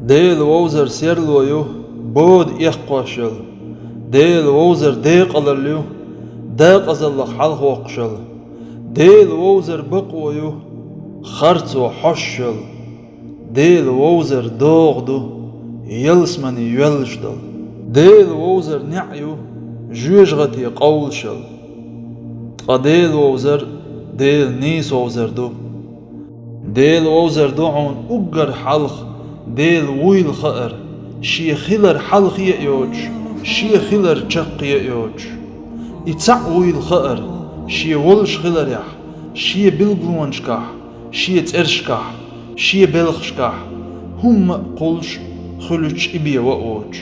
ديل ووزر سيرلو يو بود يخقوشل ديل ووزر ديق ألرليو داق أزلق حلق وقشل ديل ووزر بقو يو خرطو حشل ديل ووزر دوغدو يلسمني يلجدل ديل ووزر نعيو جوجغتي قولشل قديل ووزر ديل نيس ووزر دو ديل ووزر دوعون أقر حلق ديل ويل خأر شي خلر حلق يأيوج شي خلر جق يأيوج يتسع ويل خأر شي ولش خلر يح شي بلغلونشكح شي ترشكح شي بلخشكح هم قلش خلوش إبيا وأوج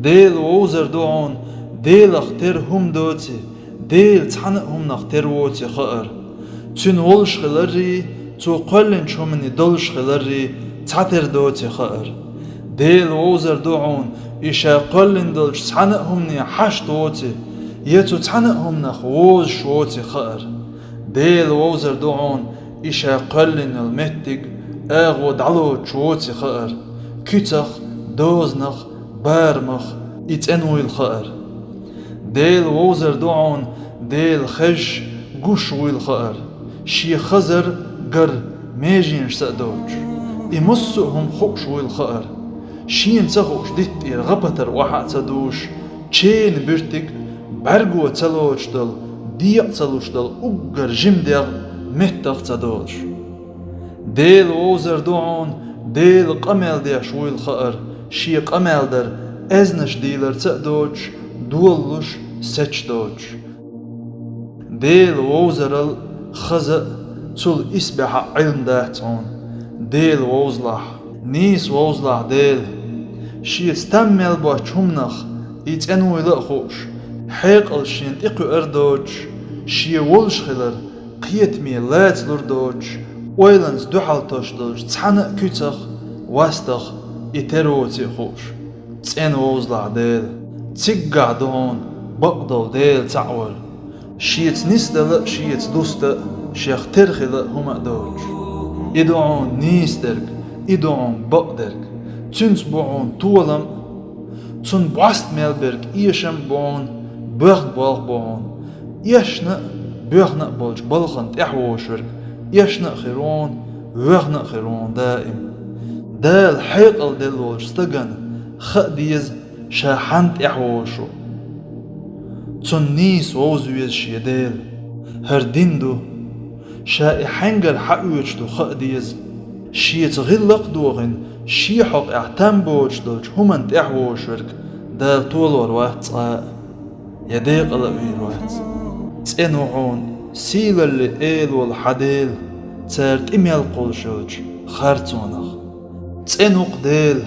ديل ووزر دوعون ديل اختر هم دوتي ديل تحنق هم نختر ووتي خأر تون ولش خلري تو قلن شومني دلش خلري تعتر دوتي خأر ديل ووزر دوعون إشا قلن دلش تحنقهم ني حش دوتي يتو تحنقهم نخ ووز شوتي خأر ديل ووزر دوعون إشا قلن المتق آغو دعلو شوتي خأر كتخ دوزنخ بارمخ إتنوي الخأر ديل ووزر دوعون ديل خش قوشوي الخأر شي خزر قر ميجين شتأدوج إمسهم خوشوي الخأر شين تخوش ديت غبتر وحا تدوش تشين بيرتك برقو تلوش دل ديق تلوش دل أقر جم ديغ متخ تدوش ديل ووزر دوعون ديل قمل ديع شوي الخأر شي قمل در ازنش ديلر تأدوج دولش سچ دوج ديل ووزر الخزق تول إسبح علم داهتون ديل ووزلح نيس ووزلح ديل شي استمل با چومنخ يتنوي لأخوش حيق الشين إقو أردوج شي ولش خلر قيتمي لات لردوج ويلنز دوحال تشدوج تحنق كتخ واستخ يتروتي خوش تين ووزلح ديل تقع دون بقدل ديل تعور شيت نسدل شيت دوست شيخ ترخل هما دوج إدعون نيس درك إدعون بقدرك تنس بعون طولم تن بعست ملبرك إيشم بعون بغد بالغ بعون يشنا بغنا بلج بلغن تحوشرك يشنا خيرون بغنا خيرون دائم دال حيقل دلوج استغن خديز شاحنت احوشو تن نيس ووزويز شيديل هرديندو شا حنجر حقوجتو خديز شيت غلق دوغن شي حق اعتم بوجدلج همن تحوشرك دال طولور وقت يديق الأبير وقت تنوعون سيل اللي إيل والحديل تارت إميال قولشوج خارتونخ تنوق ديل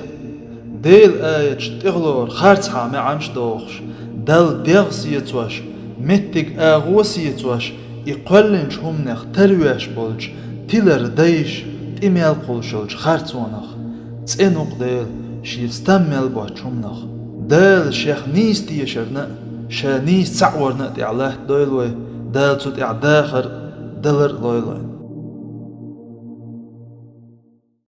ديل آيج تغلور خارتها معمش دوخش دال ديغ سيتوش متك آغو سيتوش يقلنش همنخ ترويش بولج تيلر دايش إميال قولشوج خارتونخ تنوق ديل شي استمل بوچومنخ دال شيخ نيس تيشرنا شا نيس تعورنا تعلاه دويلوي دال تود اعداخر دلر لويلوين